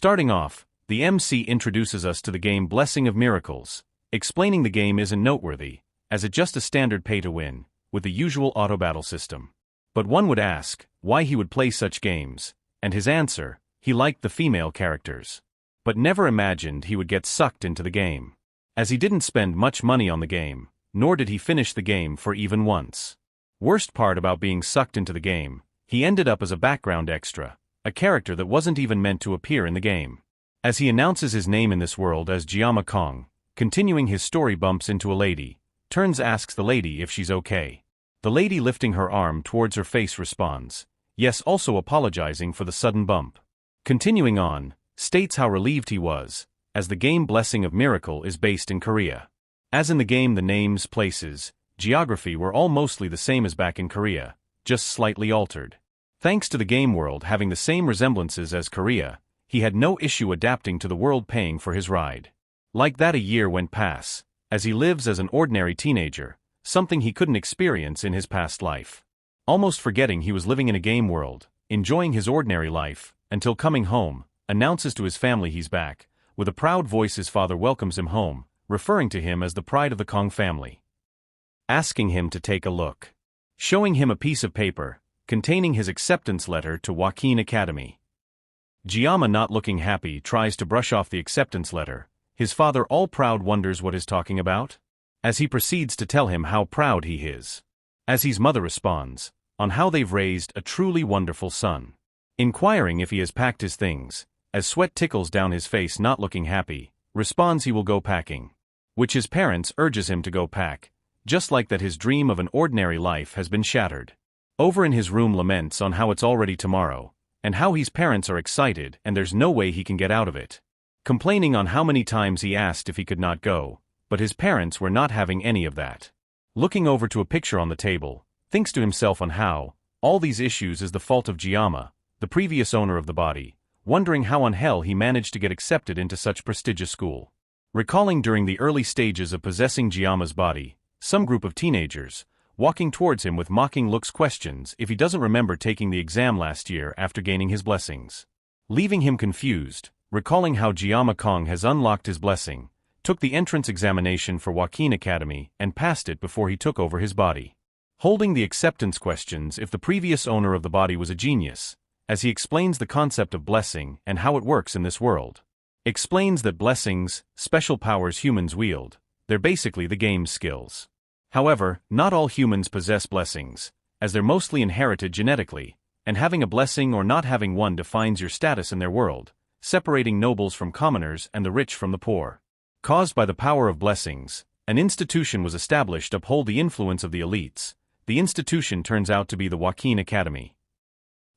Starting off, the MC introduces us to the game Blessing of Miracles, explaining the game isn't noteworthy, as it's just a standard pay-to-win, with the usual auto-battle system. But one would ask, why he would play such games, and his answer, he liked the female characters. But never imagined he would get sucked into the game. As he didn't spend much money on the game, nor did he finish the game for even once. Worst part about being sucked into the game, he ended up as a background extra, a character that wasn't even meant to appear in the game. As he announces his name in this world as Geomma Kong, continuing his story bumps into a lady, turns asks the lady if she's okay. The lady lifting her arm towards her face responds, yes, also apologizing for the sudden bump. Continuing on, states how relieved he was, as the game Blessing of Miracle is based in Korea. As in the game the names, places, geography were all mostly the same as back in Korea, just slightly altered. Thanks to the game world having the same resemblances as Korea, he had no issue adapting to the world paying for his ride. Like that a year went past, as he lives as an ordinary teenager, something he couldn't experience in his past life. Almost forgetting he was living in a game world, enjoying his ordinary life, until coming home, announces to his family he's back. With a proud voice his father welcomes him home, referring to him as the pride of the Kong family. Asking him to take a look. Showing him a piece of paper, containing his acceptance letter to Joaquin Academy. Geomma, not looking happy, tries to brush off the acceptance letter. His father, all proud, wonders what he's talking about, as he proceeds to tell him how proud he is. As his mother responds, on how they've raised a truly wonderful son. Inquiring if he has packed his things, as sweat tickles down his face, not looking happy, responds he will go packing. Which his parents urges him to go pack, just like that his dream of an ordinary life has been shattered. Over in his room laments on how it's already tomorrow, and how his parents are excited and there's no way he can get out of it. Complaining on how many times he asked if he could not go, but his parents were not having any of that. Looking over to a picture on the table, thinks to himself on how all these issues is the fault of Geomma, the previous owner of the body, wondering how on hell he managed to get accepted into such prestigious school. Recalling during the early stages of possessing Geomma's body, some group of teenagers, walking towards him with mocking looks, questions if he doesn't remember taking the exam last year after gaining his blessings. Leaving him confused, recalling how Geomma Kong has unlocked his blessing, took the entrance examination for Joaquin Academy and passed it before he took over his body. Holding the acceptance questions if the previous owner of the body was a genius, as he explains the concept of blessing and how it works in this world. Explains that blessings, special powers humans wield, they're basically the game's skills. However, not all humans possess blessings, as they're mostly inherited genetically, and having a blessing or not having one defines your status in their world, separating nobles from commoners and the rich from the poor. Caused by the power of blessings, an institution was established to uphold the influence of the elites. The institution turns out to be the Joaquin Academy.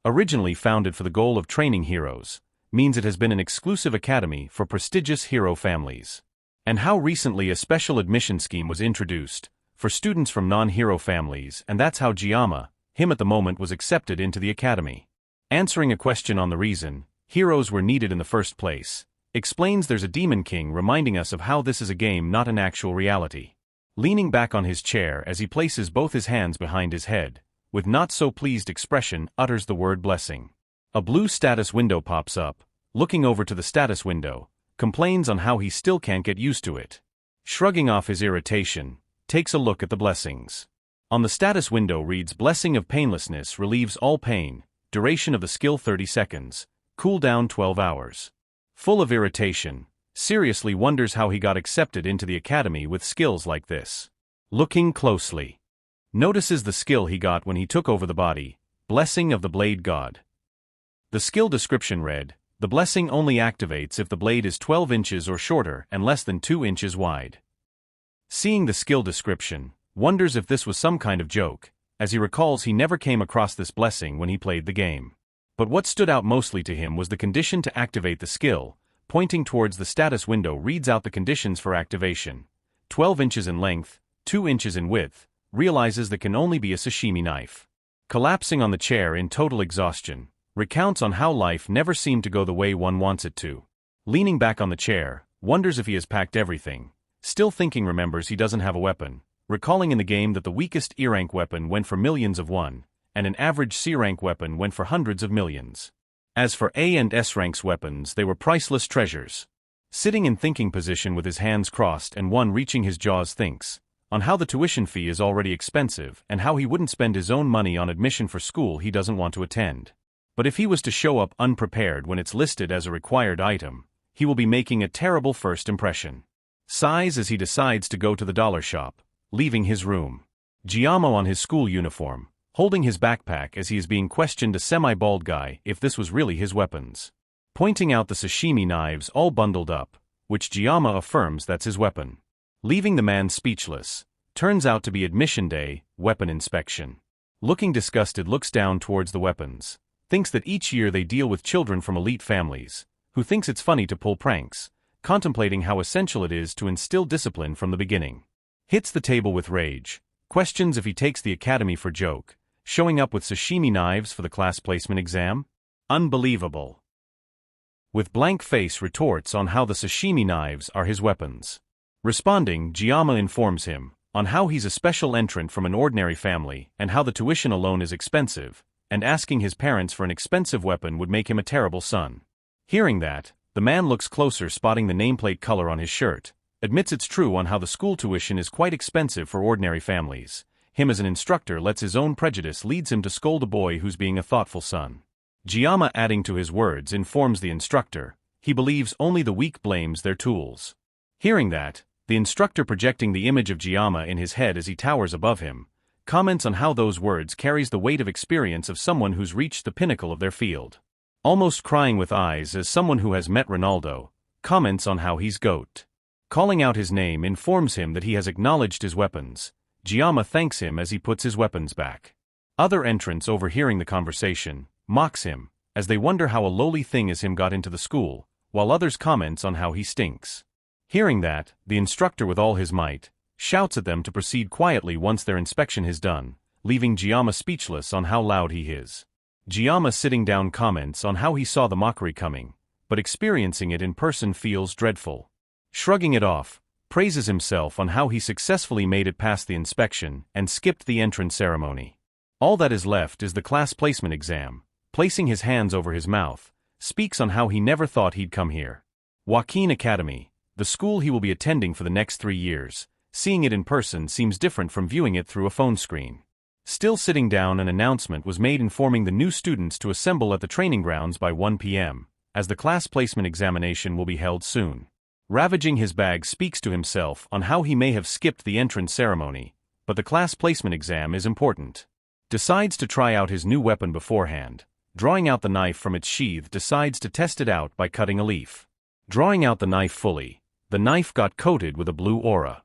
Originally founded for the goal of training heroes, means it has been an exclusive academy for prestigious hero families. And how recently a special admission scheme was introduced for students from non-hero families, and that's how Geomma, him at the moment, was accepted into the academy. Answering a question on the reason heroes were needed in the first place, explains there's a demon king, reminding us of how this is a game, not an actual reality. Leaning back on his chair as he places both his hands behind his head, with not so pleased expression, utters the word blessing. A blue status window pops up. Looking over to the status window, complains on how he still can't get used to it. Shrugging off his irritation, takes a look at the blessings. On the status window reads Blessing of Painlessness relieves all pain, duration of the skill 30 seconds, cooldown 12 hours. Full of irritation, seriously wonders how he got accepted into the academy with skills like this. Looking closely, notices the skill he got when he took over the body, Blessing of the Blade God. The skill description read, the blessing only activates if the blade is 12 inches or shorter and less than 2 inches wide. Seeing the skill description, wonders if this was some kind of joke, as he recalls he never came across this blessing when he played the game. But what stood out mostly to him was the condition to activate the skill. Pointing towards the status window reads out the conditions for activation. 12 inches in length, 2 inches in width, realizes that can only be a sashimi knife. Collapsing on the chair in total exhaustion, recounts on how life never seemed to go the way one wants it to. Leaning back on the chair, wonders if he has packed everything. Still thinking, remembers he doesn't have a weapon, recalling in the game that the weakest E-rank weapon went for millions of one, and an average C-rank weapon went for hundreds of millions. As for A and S ranks weapons, they were priceless treasures. Sitting in thinking position with his hands crossed and one reaching his jaws thinks on how the tuition fee is already expensive and how he wouldn't spend his own money on admission for school he doesn't want to attend. But if he was to show up unprepared when it's listed as a required item, he will be making a terrible first impression. Sighs as he decides to go to the dollar shop, leaving his room. Geomma on his school uniform, holding his backpack as he is being questioned a semi-bald guy if this was really his weapons. Pointing out the sashimi knives all bundled up, which Geomma affirms that's his weapon. Leaving the man speechless, turns out to be admission day, weapon inspection. Looking disgusted looks down towards the weapons, thinks that each year they deal with children from elite families, who thinks it's funny to pull pranks, contemplating how essential it is to instill discipline from the beginning. Hits the table with rage, questions if he takes the academy for joke, showing up with sashimi knives for the class placement exam? Unbelievable. With blank face retorts on how the sashimi knives are his weapons. Responding, Geomma informs him on how he's a special entrant from an ordinary family and how the tuition alone is expensive, and asking his parents for an expensive weapon would make him a terrible son. Hearing that, the man looks closer, spotting the nameplate color on his shirt, admits it's true on how the school tuition is quite expensive for ordinary families. Him as an instructor lets his own prejudice leads him to scold a boy who's being a thoughtful son. Geomma, adding to his words, informs the instructor he believes only the weak blames their tools. Hearing that, the instructor, projecting the image of Geomma in his head as he towers above him, comments on how those words carries the weight of experience of someone who's reached the pinnacle of their field. Almost crying with eyes as someone who has met Ronaldo, comments on how he's GOAT. Calling out his name informs him that he has acknowledged his weapons. Geomma thanks him as he puts his weapons back. Other entrants, overhearing the conversation, mocks him, as they wonder how a lowly thing as him got into the school, while others comments on how he stinks. Hearing that, the instructor with all his might shouts at them to proceed quietly once their inspection is done, leaving Geomma speechless on how loud he is. Geomma, sitting down, comments on how he saw the mockery coming, but experiencing it in person feels dreadful. Shrugging it off, praises himself on how he successfully made it past the inspection and skipped the entrance ceremony. All that is left is the class placement exam. Placing his hands over his mouth, speaks on how he never thought he'd come here. Joaquin Academy, the school he will be attending for the next 3 years, seeing it in person seems different from viewing it through a phone screen. Still sitting down, an announcement was made informing the new students to assemble at the training grounds by 1 p.m., as the class placement examination will be held soon. Ravaging his bag, speaks to himself on how he may have skipped the entrance ceremony, but the class placement exam is important. Decides to try out his new weapon beforehand. Drawing out the knife from its sheath, decides to test it out by cutting a leaf. Drawing out the knife fully, the knife got coated with a blue aura.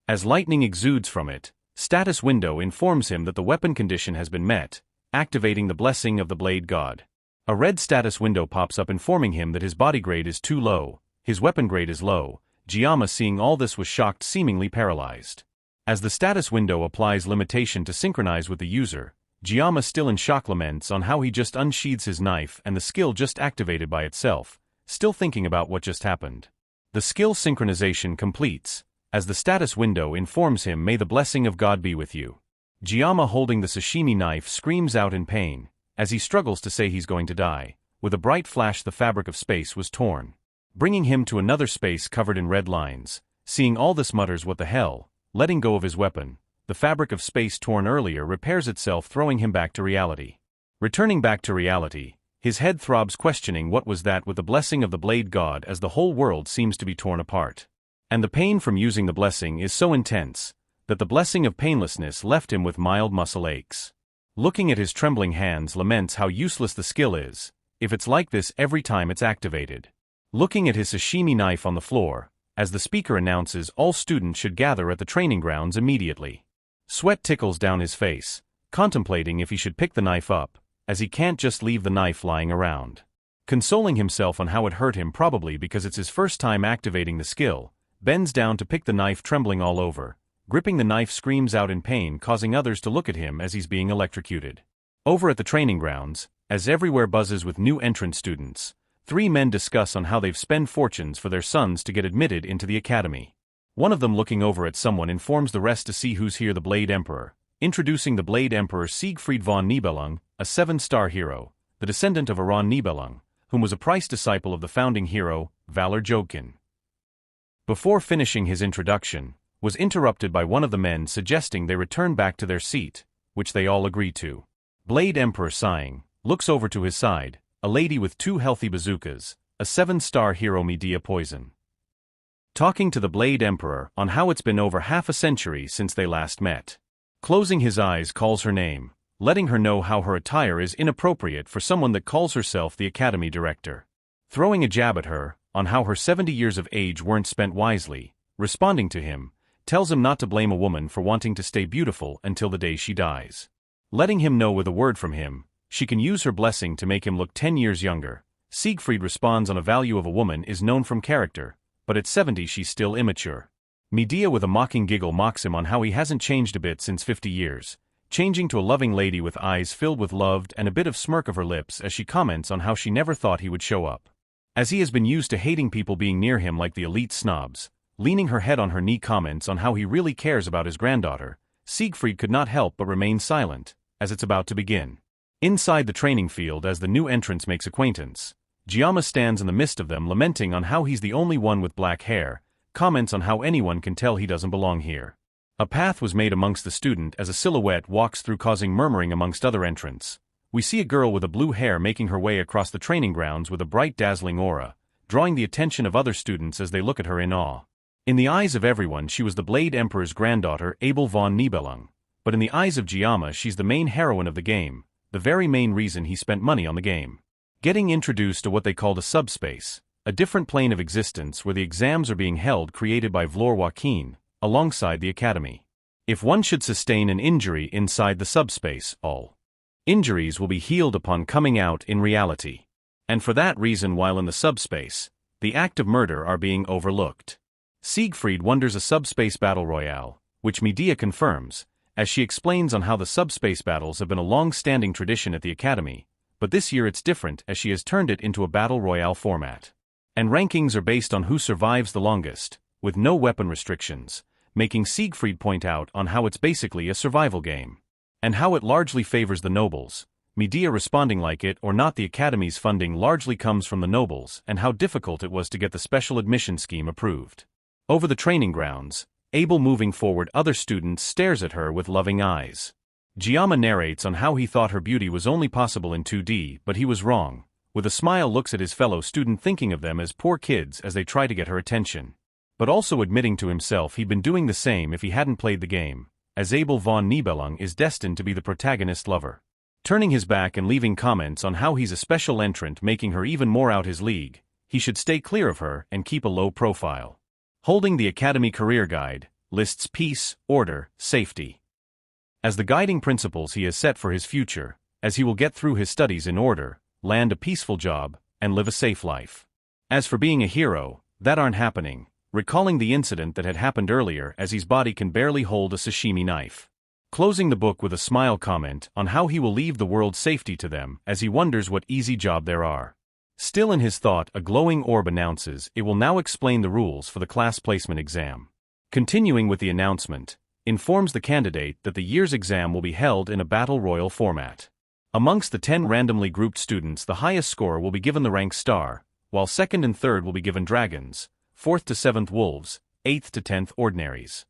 As lightning exudes from it, status window informs him that the weapon condition has been met, activating the blessing of the blade god. A red status window pops up informing him that his body grade is too low, his weapon grade is low. Geomma, seeing all this, was shocked, seemingly paralyzed. As the status window applies limitation to synchronize with the user, Geomma, still in shock, laments on how he just unsheathes his knife and the skill just activated by itself, still thinking about what just happened. The skill synchronization completes, as the status window informs him, "May the blessing of God be with you." Geomma, holding the sashimi knife, screams out in pain, as he struggles to say he's going to die. With a bright flash, the fabric of space was torn, bringing him to another space covered in red lines. Seeing all this, mutters, "What the hell?" Letting go of his weapon, the fabric of space torn earlier repairs itself, throwing him back to reality. Returning back to reality, his head throbs, questioning what was that with the blessing of the blade god, as the whole world seems to be torn apart. And the pain from using the blessing is so intense that the blessing of painlessness left him with mild muscle aches. Looking at his trembling hands, laments how useless the skill is, if it's like this every time it's activated. Looking at his sashimi knife on the floor, as the speaker announces all students should gather at the training grounds immediately. Sweat tickles down his face, contemplating if he should pick the knife up, as he can't just leave the knife lying around. Consoling himself on how it hurt him, probably because it's his first time activating the skill, bends down to pick the knife, trembling all over. Gripping the knife, screams out in pain, causing others to look at him as he's being electrocuted. Over at the training grounds, as everywhere buzzes with new entrant students, 3 men discuss on how they've spent fortunes for their sons to get admitted into the academy. One of them, looking over at someone, informs the rest to see who's here: the Blade Emperor. Introducing the Blade Emperor, Siegfried von Nibelung, a 7-star hero, the descendant of Aron Nibelung, whom was a prized disciple of the founding hero, Valor Jogkin. Before finishing his introduction, was interrupted by one of the men suggesting they return back to their seat, which they all agree to. Blade Emperor, sighing, looks over to his side, a lady with 2 healthy bazookas, a 7-star hero Medea Poison. Talking to the Blade Emperor on how it's been over half a century since they last met. Closing his eyes, calls her name, letting her know how her attire is inappropriate for someone that calls herself the Academy Director. Throwing a jab at her, on how her 70 years of age weren't spent wisely, responding to him, tells him not to blame a woman for wanting to stay beautiful until the day she dies. Letting him know with a word from him, she can use her blessing to make him look 10 years younger. Siegfried responds on a value of a woman is known from character, but at 70 she's still immature. Medea with a mocking giggle mocks him on how he hasn't changed a bit since 50 years, changing to a loving lady with eyes filled with love and a bit of smirk of her lips as she comments on how she never thought he would show up. As he has been used to hating people being near him like the elite snobs, leaning her head on her knee comments on how he really cares about his granddaughter, Siegfried could not help but remain silent, as it's about to begin. Inside the training field as the new entrance makes acquaintance, Geomma stands in the midst of them lamenting on how he's the only one with black hair, comments on how anyone can tell he doesn't belong here. A path was made amongst the student as a silhouette walks through causing murmuring amongst other entrants. We see a girl with a blue hair making her way across the training grounds with a bright dazzling aura, drawing the attention of other students as they look at her in awe. In the eyes of everyone she was the Blade Emperor's granddaughter Abel von Nibelung, but in the eyes of Geomma she's the main heroine of the game, the very main reason he spent money on the game. Getting introduced to what they called a subspace, a different plane of existence where the exams are being held created by Vlor Joaquin, alongside the Academy. If one should sustain an injury inside the subspace, all injuries will be healed upon coming out in reality. And for that reason while in the subspace, the act of murder are being overlooked. Siegfried wonders a subspace battle royale, which Medea confirms, as she explains on how the subspace battles have been a long-standing tradition at the Academy, but this year it's different as she has turned it into a battle royale format. And rankings are based on who survives the longest, with no weapon restrictions, making Siegfried point out on how it's basically a survival game. And how it largely favors the nobles, Medea responding like it or not the Academy's funding largely comes from the nobles and how difficult it was to get the special admission scheme approved. Over the training grounds, Abel moving forward other students stares at her with loving eyes. Geomma narrates on how he thought her beauty was only possible in 2D but he was wrong, with a smile looks at his fellow student thinking of them as poor kids as they try to get her attention. But also admitting to himself he'd been doing the same if he hadn't played the game, as Abel von Nibelung is destined to be the protagonist lover. Turning his back and leaving comments on how he's a special entrant making her even more out his league, he should stay clear of her and keep a low profile. Holding the Academy Career Guide, lists peace, order, safety as the guiding principles he has set for his future, as he will get through his studies in order, land a peaceful job, and live a safe life. As for being a hero, that aren't happening, recalling the incident that had happened earlier as his body can barely hold a sashimi knife. Closing the book with a smile comment on how he will leave the world safety to them as he wonders what easy job there are. Still in his thought a glowing orb announces it will now explain the rules for the class placement exam. Continuing with the announcement, informs the candidate that the year's exam will be held in a battle royal format. Amongst the 10 randomly grouped students the highest score will be given the rank star, while second and third will be given dragons, 4th to 7th wolves, 8th to 10th ordinaries.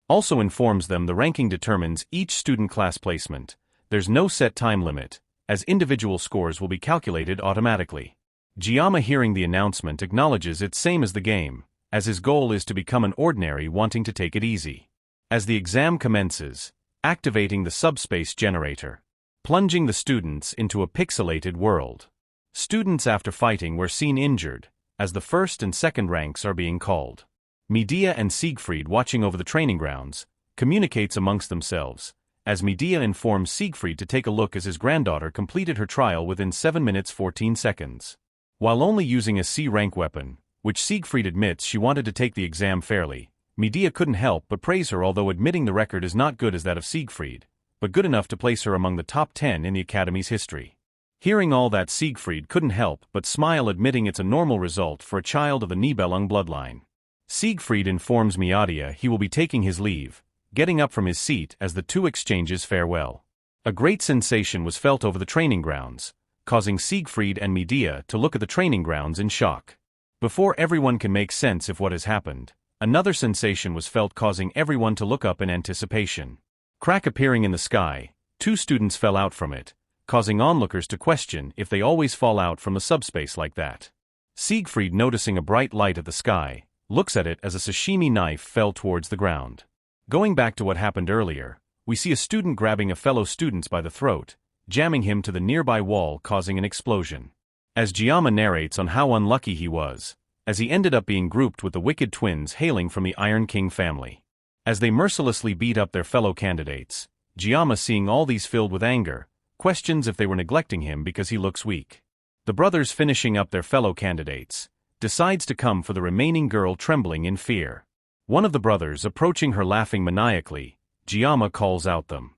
Also informs them the ranking determines each student class placement, there's no set time limit, as individual scores will be calculated automatically. Geomma hearing the announcement acknowledges it's same as the game, as his goal is to become an ordinary wanting to take it easy. As the exam commences, activating the subspace generator, plunging the students into a pixelated world. Students after fighting were seen injured, as the first and second ranks are being called. Medea and Siegfried watching over the training grounds, communicates amongst themselves, as Medea informs Siegfried to take a look as his granddaughter completed her trial within 7 minutes 14 seconds. While only using a C-rank weapon, which Siegfried admits she wanted to take the exam fairly, Medea couldn't help but praise her although admitting the record is not good as that of Siegfried, but good enough to place her among the top 10 in the Academy's history. Hearing all that Siegfried couldn't help but smile admitting it's a normal result for a child of the Nibelung bloodline. Siegfried informs Medea he will be taking his leave, getting up from his seat as the two exchanges farewell. A great sensation was felt over the training grounds, causing Siegfried and Medea to look at the training grounds in shock. Before everyone can make sense of what has happened, another sensation was felt, causing everyone to look up in anticipation. Crack appearing in the sky, 2 students fell out from it, causing onlookers to question if they always fall out from the subspace like that. Siegfried, noticing a bright light at the sky, looks at it as a sashimi knife fell towards the ground. Going back to what happened earlier, we see a student grabbing a fellow student by the throat, jamming him to the nearby wall, causing an explosion. As Geomma narrates on how unlucky he was, as he ended up being grouped with the wicked twins hailing from the Iron King family. As they mercilessly beat up their fellow candidates, Geomma, seeing all these filled with anger, questions if they were neglecting him because he looks weak. The brothers, finishing up their fellow candidates, decides to come for the remaining girl, trembling in fear. One of the brothers, approaching her laughing maniacally, Geomma calls out them,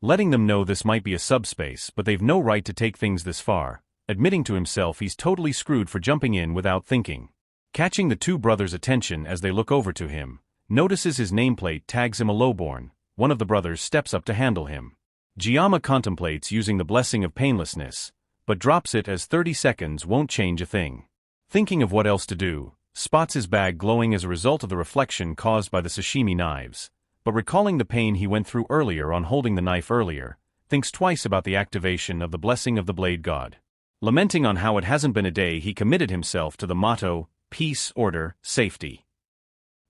letting them know this might be a subspace but they've no right to take things this far, admitting to himself he's totally screwed for jumping in without thinking. Catching the 2 brothers' attention as they look over to him, notices his nameplate tags him a lowborn. One of the brothers steps up to handle him. Geomma contemplates using the blessing of painlessness, but drops it as 30 seconds won't change a thing. Thinking of what else to do, spots his bag glowing as a result of the reflection caused by the sashimi knives, but recalling the pain he went through earlier on holding the knife earlier, thinks twice about the activation of the blessing of the blade god. Lamenting on how it hasn't been a day, he committed himself to the motto, peace, order, safety.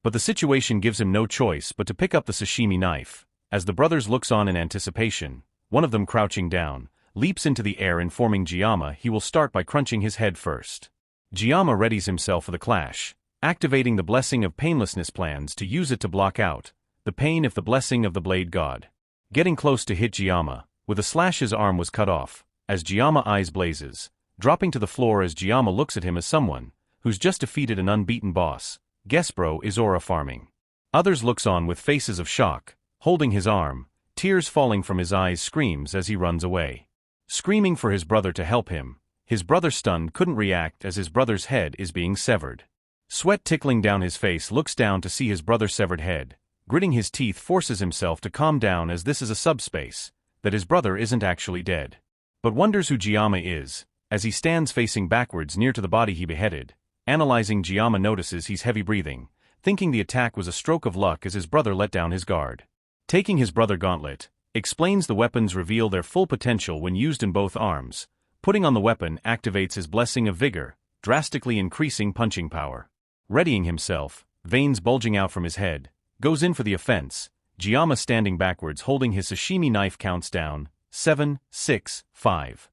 But the situation gives him no choice but to pick up the sashimi knife. As the brothers looks on in anticipation, one of them, crouching down, leaps into the air, informing Geomma he will start by crunching his head first. Geomma readies himself for the clash, activating the blessing of painlessness, plans to use it to block out the pain if the blessing of the blade god. Getting close to hit Geomma, with a slash his arm was cut off, as Geomma eyes blazes, dropping to the floor as Geomma looks at him as someone who's just defeated an unbeaten boss. Guess bro is aura farming. Others looks on with faces of shock, holding his arm, tears falling from his eyes, screams as he runs away. Screaming for his brother to help him, his brother, stunned, couldn't react as his brother's head is being severed. Sweat tickling down his face, looks down to see his brother's severed head. Gritting his teeth, forces himself to calm down as this is a subspace, that his brother isn't actually dead. But wonders who Geomma is, as he stands facing backwards near to the body he beheaded. Analyzing, Geomma notices he's heavy breathing, thinking the attack was a stroke of luck as his brother let down his guard. Taking his brother gauntlet, explains the weapons reveal their full potential when used in both arms. Putting on the weapon activates his blessing of vigor, drastically increasing punching power. Readying himself, veins bulging out from his head, goes in for the offense. Geomma, standing backwards holding his sashimi knife, counts down, 7, 6, 5.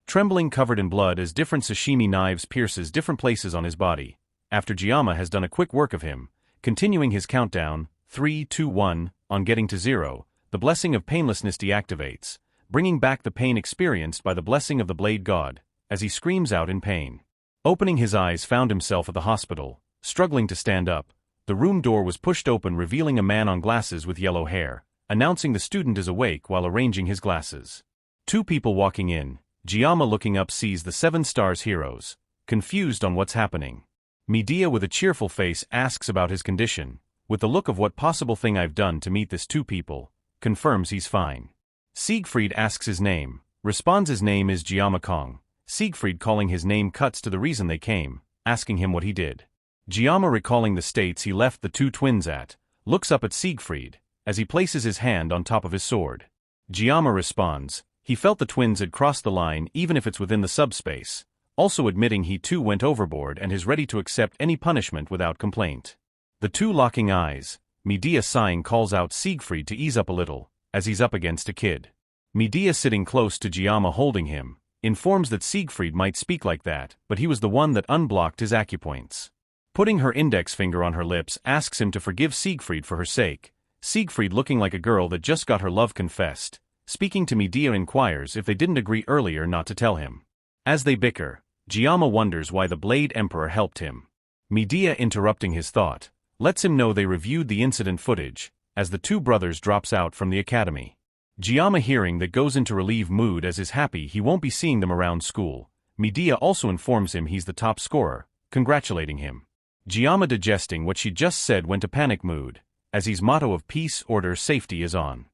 Trembling, covered in blood as different sashimi knives pierces different places on his body. After Geomma has done a quick work of him, continuing his countdown, 3, 2, 1, on getting to 0, the blessing of painlessness deactivates, bringing back the pain experienced by the blessing of the blade god, as he screams out in pain. Opening his eyes, found himself at the hospital, struggling to stand up. The room door was pushed open, revealing a man on glasses with yellow hair, announcing the student is awake while arranging his glasses. 2 people walking in. Geomma, looking up, sees the 7 Stars heroes, confused on what's happening. Medea, with a cheerful face, asks about his condition, with the look of what possible thing I've done to meet this 2 people, confirms he's fine. Siegfried asks his name, responds his name is Geomma Kong. Siegfried, calling his name, cuts to the reason they came, asking him what he did. Geomma, recalling the states he left the 2 twins at, looks up at Siegfried, as he places his hand on top of his sword. Geomma responds, he felt the twins had crossed the line even if it's within the subspace, also admitting he too went overboard and is ready to accept any punishment without complaint. The 2 locking eyes, Medea, sighing, calls out Siegfried to ease up a little, as he's up against a kid. Medea, sitting close to Geomma holding him, informs that Siegfried might speak like that, but he was the one that unblocked his acupoints. Putting her index finger on her lips, asks him to forgive Siegfried for her sake. Siegfried, looking like a girl that just got her love confessed, speaking to Medea, inquires if they didn't agree earlier not to tell him. As they bicker, Geomma wonders why the Blade Emperor helped him. Medea, interrupting his thought, lets him know they reviewed the incident footage, as the 2 brothers drops out from the academy. Geomma, hearing that, goes into relieved mood as is happy he won't be seeing them around school. Medea also informs him he's the top scorer, congratulating him. Geomma, digesting what she just said, went to panic mood, as his motto of peace, order, safety is on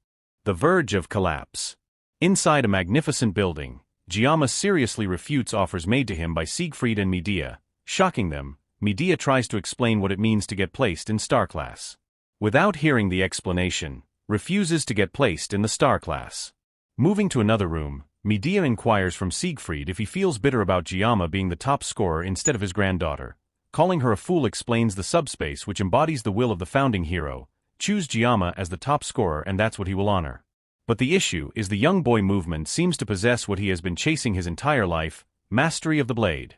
the verge of collapse. Inside a magnificent building, Geomma seriously refutes offers made to him by Siegfried and Medea. Shocking them, Medea tries to explain what it means to get placed in star class. Without hearing the explanation, refuses to get placed in the star class. Moving to another room, Medea inquires from Siegfried if he feels bitter about Geomma being the top scorer instead of his granddaughter. Calling her a fool explains the subspace which embodies the will of the founding hero. Choose Geomma as the top scorer and that's what he will honor. But the issue is the young boy movement seems to possess what he has been chasing his entire life, mastery of the blade.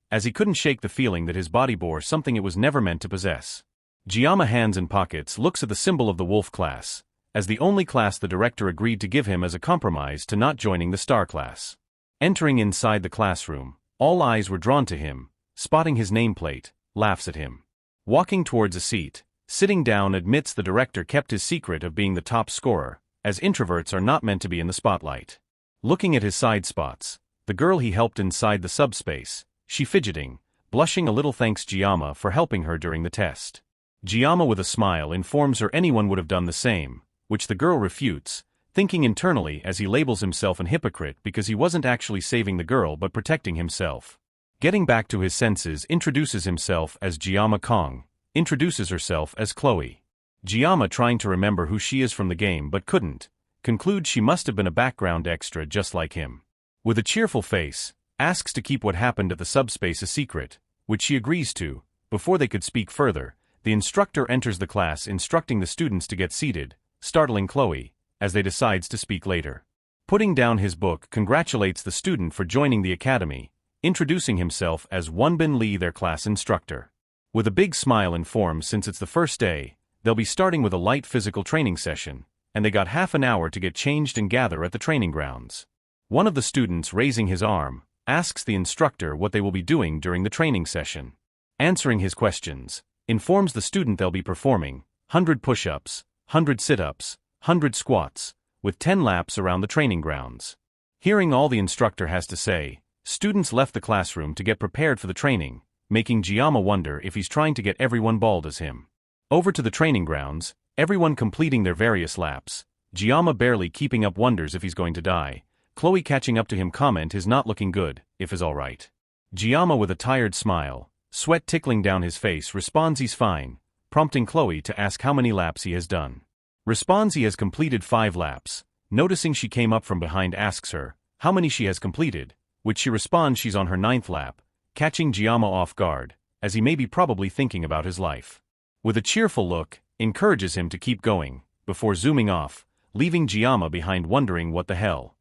As he couldn't shake the feeling that his body bore something it was never meant to possess. Geomma, hands in pockets, looks at the symbol of the wolf class, as the only class the director agreed to give him as a compromise to not joining the star class. Entering inside the classroom, all eyes were drawn to him. Spotting his nameplate, laughs at him. Walking towards a seat, sitting down, admits the director kept his secret of being the top scorer, as introverts are not meant to be in the spotlight. Looking at his side spots, the girl he helped inside the subspace, she fidgeting, blushing a little, thanks Geomma for helping her during the test. Geomma with a smile informs her anyone would have done the same, which the girl refutes, thinking internally as he labels himself an hypocrite because he wasn't actually saving the girl but protecting himself. Getting back to his senses, introduces himself as Geomma Kong, introduces herself as Chloe. Geomma, trying to remember who she is from the game but couldn't, concludes she must have been a background extra just like him. With a cheerful face, asks to keep what happened at the subspace a secret, which she agrees to. Before they could speak further, the instructor enters the class instructing the students to get seated, startling Chloe, as they decides to speak later. Putting down his book, congratulates the student for joining the academy, introducing himself as Wonbin Lee, their class instructor. With a big smile informs since it's the first day, they'll be starting with a light physical training session, and they got half an hour to get changed and gather at the training grounds. One of the students, raising his arm, asks the instructor what they will be doing during the training session. Answering his questions, informs the student they'll be performing 100 push-ups, 100 sit-ups, 100 squats, with 10 laps around the training grounds. Hearing all the instructor has to say, students left the classroom to get prepared for the training, making Geomma wonder if he's trying to get everyone bald as him. Over to the training grounds, everyone completing their various laps, Geomma barely keeping up, wonders if he's going to die. Chloe, catching up to him, comment is not looking good, if is alright. Geomma with a tired smile, sweat tickling down his face, responds he's fine, prompting Chloe to ask how many laps he has done. Responds he has completed 5 laps, noticing she came up from behind, asks her how many she has completed, which she responds she's on her 9th lap, catching Geomma off guard, as he may be probably thinking about his life. With a cheerful look, encourages him to keep going, before zooming off, leaving Geomma behind wondering what the hell.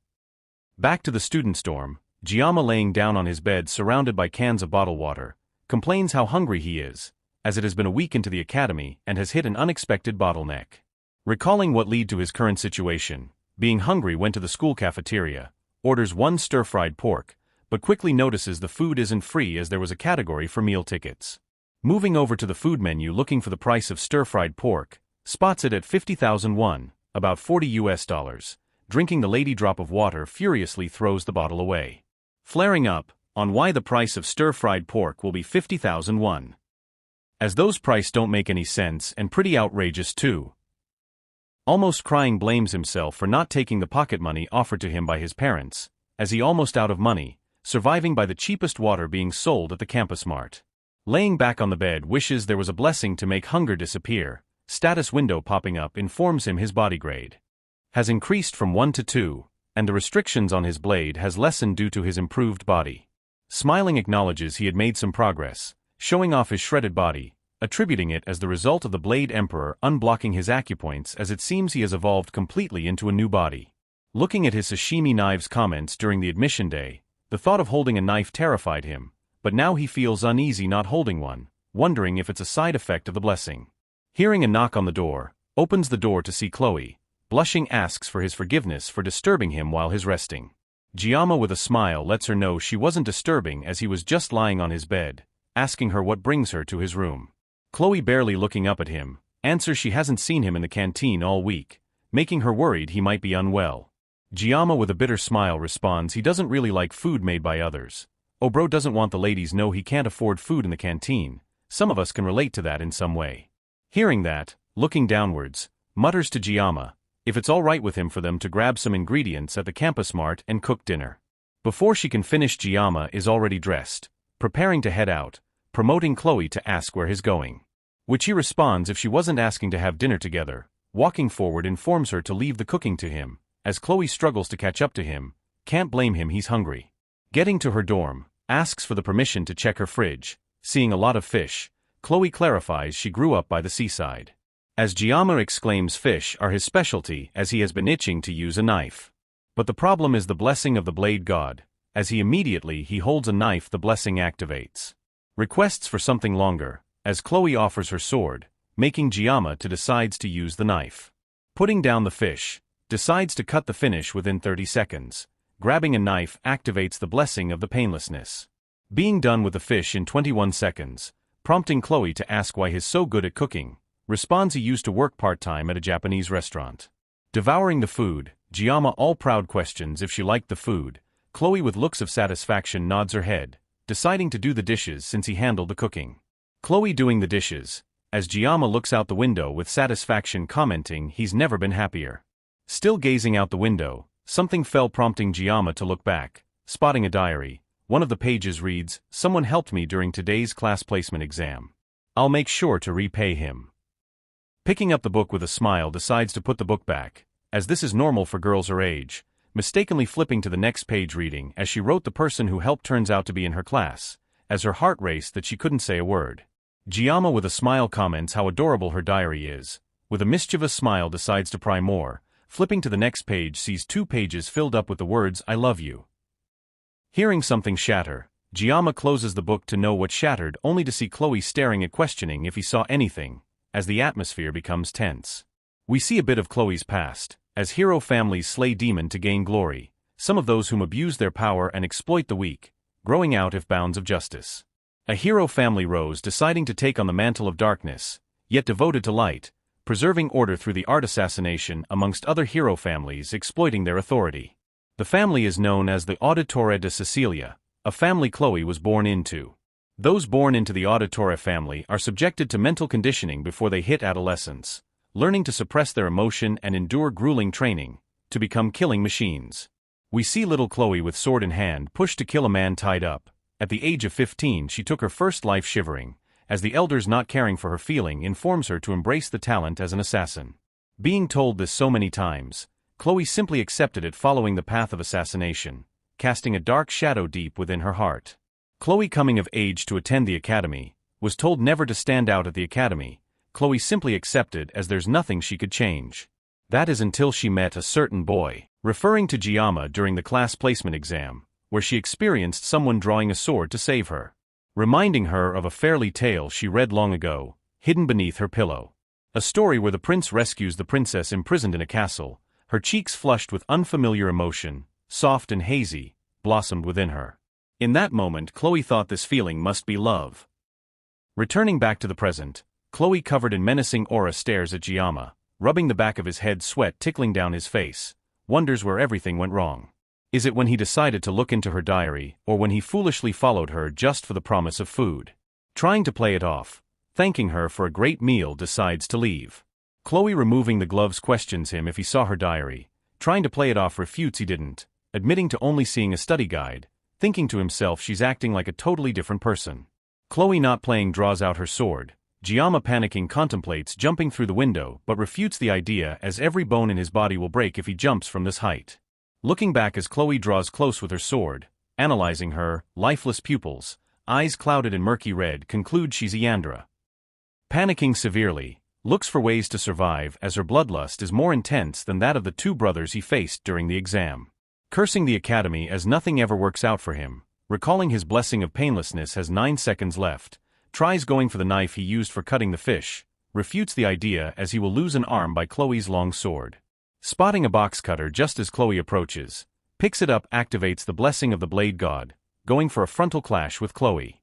Back to the student's dorm, Geomma laying down on his bed surrounded by cans of bottled water, complains how hungry he is, as it has been a week into the academy and has hit an unexpected bottleneck. Recalling what led to his current situation, being hungry, went to the school cafeteria, orders 1 stir-fried pork, but quickly notices the food isn't free as there was a category for meal tickets. Moving over to the food menu looking for the price of stir-fried pork, spots it at 50,000 won, about $40. Drinking the lady drop of water, furiously throws the bottle away. Flaring up on why the price of stir-fried pork will be 50,000 won. As those price don't make any sense and pretty outrageous too. Almost crying, blames himself for not taking the pocket money offered to him by his parents, as he almost out of money, surviving by the cheapest water being sold at the campus mart. Laying back on the bed, wishes there was a blessing to make hunger disappear. Status window popping up informs him his body grade has increased from 1 to 2, and the restrictions on his blade has lessened due to his improved body. Smiling, acknowledges he had made some progress, showing off his shredded body, attributing it as the result of the Blade Emperor unblocking his acupoints, as it seems he has evolved completely into a new body. Looking at his sashimi knives comments during the admission day, the thought of holding a knife terrified him, but now he feels uneasy not holding one, wondering if it's a side effect of the blessing. Hearing a knock on the door, opens the door to see Chloe, blushing, asks for his forgiveness for disturbing him while he's resting. Geomma with a smile lets her know she wasn't disturbing as he was just lying on his bed, asking her what brings her to his room. Chloe, barely looking up at him, answers she hasn't seen him in the canteen all week, making her worried he might be unwell. Geomma with a bitter smile responds he doesn't really like food made by others. Oh, bro doesn't want the ladies know he can't afford food in the canteen. Some of us can relate to that in some way. Hearing that, looking downwards, mutters to Geomma if it's all right with him for them to grab some ingredients at the campus mart and cook dinner. Before she can finish, Geomma is already dressed, preparing to head out, promoting Chloe to ask where he's going. Which he responds if she wasn't asking to have dinner together. Walking forward informs her to leave the cooking to him, as Chloe struggles to catch up to him. Can't blame him, he's hungry. Getting to her dorm, asks for the permission to check her fridge. Seeing a lot of fish, Chloe clarifies she grew up by the seaside. As Geomma exclaims fish are his specialty, as he has been itching to use a knife. But the problem is the blessing of the blade god. As he holds a knife, the blessing activates. Requests for something longer, as Chloe offers her sword, making Geomma decides to use the knife. Putting down the fish, decides to cut the finish within 30 seconds. Grabbing a knife activates the blessing of the painlessness. Being done with the fish in 21 seconds, prompting Chloe to ask why he's so good at cooking, responds he used to work part-time at a Japanese restaurant. Devouring the food, Geomma all proud questions if she liked the food. Chloe with looks of satisfaction nods her head, deciding to do the dishes since he handled the cooking. Chloe doing the dishes, as Geomma looks out the window with satisfaction, commenting he's never been happier. Still gazing out the window, something fell, prompting Geomma to look back, spotting a diary. One of the pages reads, "Someone helped me during today's class placement exam. I'll make sure to repay him." Picking up the book with a smile, decides to put the book back, as this is normal for girls her age, mistakenly flipping to the next page, reading as she wrote the person who helped turns out to be in her class, as her heart raced that she couldn't say a word. Geomma with a smile comments how adorable her diary is. With a mischievous smile decides to pry more, flipping to the next page sees 2 pages filled up with the words "I love you." Hearing something shatter, Geomma closes the book to know what shattered, only to see Chloe staring at, questioning if he saw anything, as the atmosphere becomes tense. We see a bit of Chloe's past, as hero families slay demon to gain glory, some of those whom abuse their power and exploit the weak, growing out of bounds of justice. A hero family rose, deciding to take on the mantle of darkness, yet devoted to light, preserving order through the art assassination amongst other hero families exploiting their authority. The family is known as the Auditore de Sicilia, a family Chloe was born into. Those born into the Auditore family are subjected to mental conditioning before they hit adolescence, learning to suppress their emotion and endure grueling training, to become killing machines. We see little Chloe with sword in hand pushed to kill a man tied up. At the age of 15 she took her first life, shivering, as the elders, not caring for her feeling, informs her to embrace the talent as an assassin. Being told this so many times, Chloe simply accepted it, following the path of assassination, casting a dark shadow deep within her heart. Chloe, coming of age to attend the academy, was told never to stand out at the academy. Chloe simply accepted, as there's nothing she could change. That is until she met a certain boy, referring to Geomma during the class placement exam, where she experienced someone drawing a sword to save her, reminding her of a fairy tale she read long ago, hidden beneath her pillow. A story where the prince rescues the princess imprisoned in a castle. Her cheeks flushed with unfamiliar emotion, soft and hazy, blossomed within her. In that moment Chloe thought this feeling must be love. Returning back to the present, Chloe, covered in menacing aura, stares at Geomma, rubbing the back of his head, sweat tickling down his face, wonders where everything went wrong. Is it when he decided to look into her diary, or when he foolishly followed her just for the promise of food? Trying to play it off, thanking her for a great meal, decides to leave. Chloe, removing the gloves, questions him if he saw her diary. Trying to play it off, refutes he didn't, admitting to only seeing a study guide, thinking to himself she's acting like a totally different person. Chloe, not playing, draws out her sword. Geomma, panicking, contemplates jumping through the window but refutes the idea, as every bone in his body will break if he jumps from this height. Looking back as Chloe draws close with her sword, analyzing her lifeless pupils, eyes clouded in murky red, concludes she's Yandra. Panicking severely, looks for ways to survive, as her bloodlust is more intense than that of the 2 brothers he faced during the exam. Cursing the academy as nothing ever works out for him, recalling his blessing of painlessness has 9 seconds left, tries going for the knife he used for cutting the fish, refutes the idea as he will lose an arm by Chloe's long sword. Spotting a box cutter just as Chloe approaches, picks it up, activates the blessing of the blade god, going for a frontal clash with Chloe.